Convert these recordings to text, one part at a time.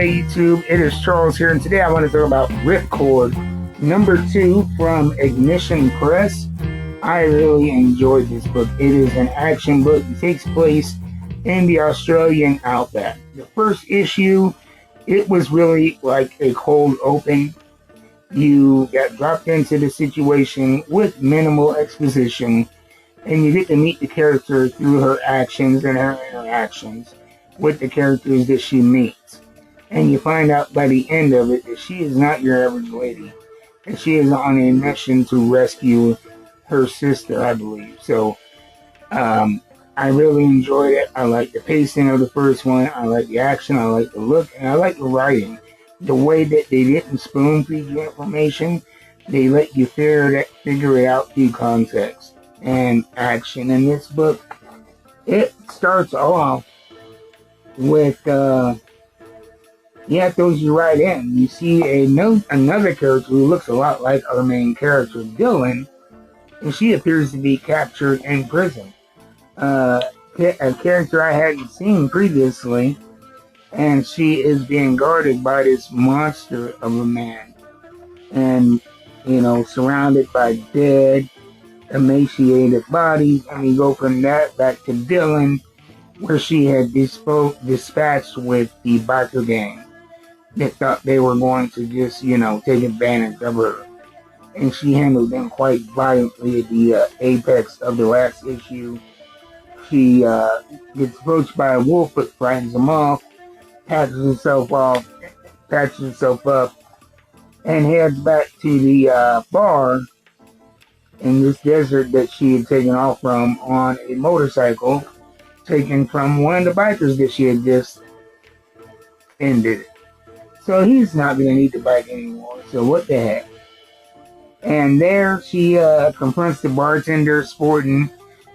Hey YouTube, it is Charles here, and today I want to talk about Ripcord #2 from Ignition Press. I really enjoyed this book. It is an action book. It takes place in the Australian outback. The first issue, it was really like a cold open. You got dropped into the situation with minimal exposition, and you get to meet the character through her actions and her interactions with the characters that she meets. And you find out by the end of it that she is not your average lady, and she is on a mission to rescue her sister, I believe. So, I really enjoyed it. I like the pacing of the first one. I like the action. I like the look, and I like the writing. The way that they didn't spoon feed you information, they let you figure it out through context and action. In this book, it starts off with it throws you right in. You see another character who looks a lot like our main character, Dylan, and she appears to be captured in prison. A character I hadn't seen previously, and she is being guarded by this monster of a man, and surrounded by dead, emaciated bodies. And we go from that back to Dylan, where she had dispatched with the biker gang that thought they were going to just, take advantage of her. And she handled them quite violently at the apex of the last issue. She gets approached by a wolf that frightens them off, patches herself up, and heads back to the bar in this desert that she had taken off from on a motorcycle, taken from one of the bikers that she had just ended. So he's not going to need the bike anymore, so what the heck. And there she confronts the bartender sporting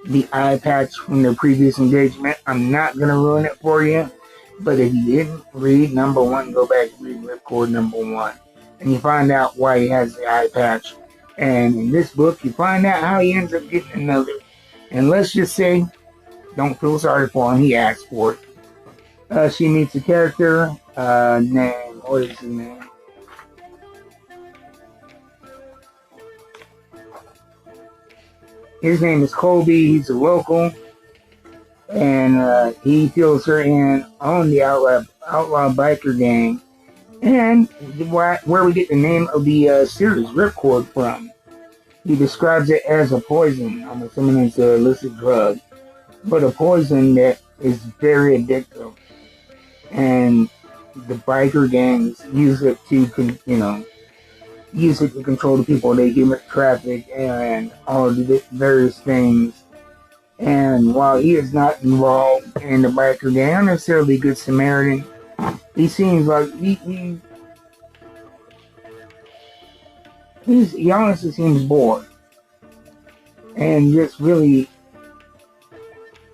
the eye patch from their previous engagement. I'm not going to ruin it for you, but if you didn't read #1, go back and read Ripcord #1. And you find out why he has the eye patch. And in this book, you find out how he ends up getting another. And let's just say, don't feel sorry for him, he asked for it. She meets a character named, what is his name? His name is Colby. He's a local, and he fills her in on the outlaw biker gang, and where we get the name of the series, Ripcord, from. He describes it as a poison. I'm assuming it's an illicit drug, but a poison that is very addictive, and the biker gangs use it to, control the people they human traffic and all of the various things. And while he is not involved in the biker gang, not necessarily a good Samaritan, he seems like he honestly seems bored and just really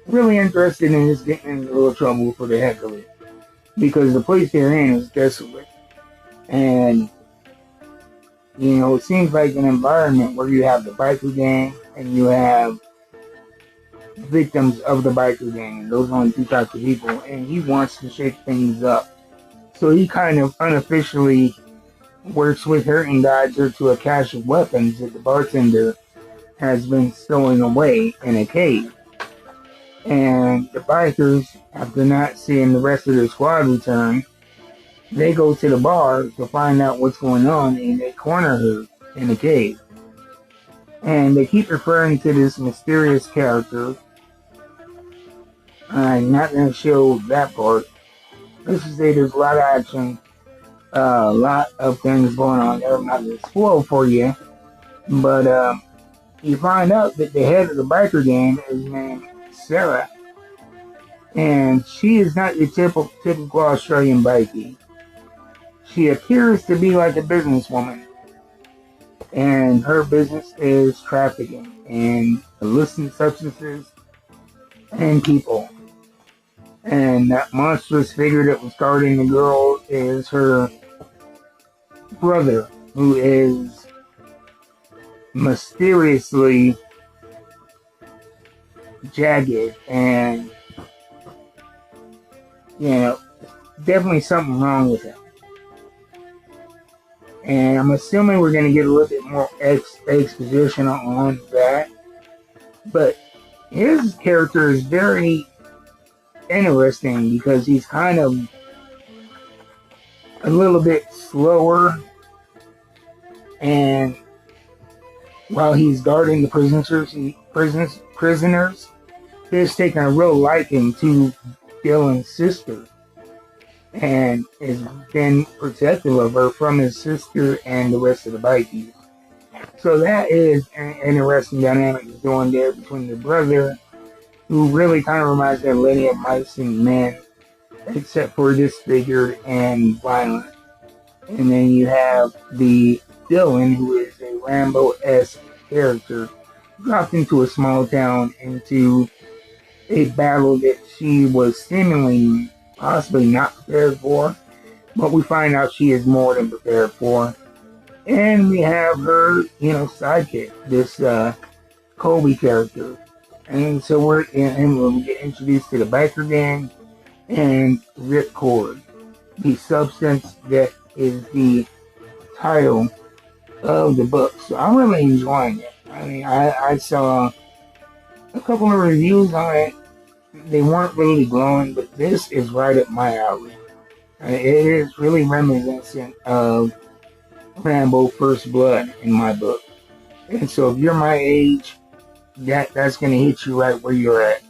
interested in just getting into a little trouble for the heck of it, because the place they're in is desolate, and it seems like an environment where you have the biker gang and you have victims of the biker gang. Those are only two types of people, and he wants to shake things up. So he kind of unofficially works with her and guides her to a cache of weapons that the bartender has been stowing away in a cave. And the bikers, after not seeing the rest of their squad return, they go to the bar to find out what's going on, and they corner her in the cave. And they keep referring to this mysterious character. I'm not going to show that part. Let's just say there's a lot of action, a lot of things going on there. I'm not going to spoil for you, but you find out that the head of the biker gang is named Sarah, and she is not your typical Australian bikie. She appears to be like a businesswoman, and her business is trafficking in illicit substances and people. And that monstrous figure that was guarding the girl is her brother, who is mysteriously jagged and definitely something wrong with him. And I'm assuming we're going to get a little bit more exposition on that. But his character is very interesting because he's kind of a little bit slower, and while he's guarding the prisoners, he's taking a real liking to Dylan's sister and has been protective of her from his sister and the rest of the Vikings. So that is an interesting dynamic going there between the brother, who really kind of reminds me of Lenny of Mice and Men, except for disfigured and violent. And then you have the Dylan, who is a Rambo-esque character, dropped into a small town into a battle that she was seemingly possibly not prepared for, but we find out she is more than prepared for. And we have her, sidekick, this Colby character. And so we'll get introduced to the biker gang and Ripcord, the substance that is the title of the book. So I'm really enjoying it. I mean, I saw a couple of reviews on it. They weren't really glowing, but this is right up my alley. It is really reminiscent of Rambo First Blood in my book. And so if you're my age, that's going to hit you right where you're at.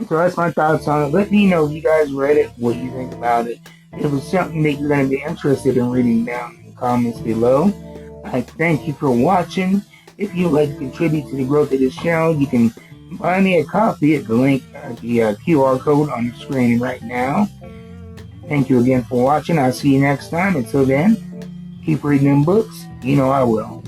So that's my thoughts on it. Let me know if you guys read it, what you think about it. If it's something that you're going to be interested in reading down in the comments below. I thank you for watching. If you'd like to contribute to the growth of this channel, you can buy me a copy at the link, the QR code on the screen right now. Thank you again for watching. I'll see you next time. Until then, keep reading them books. You know I will.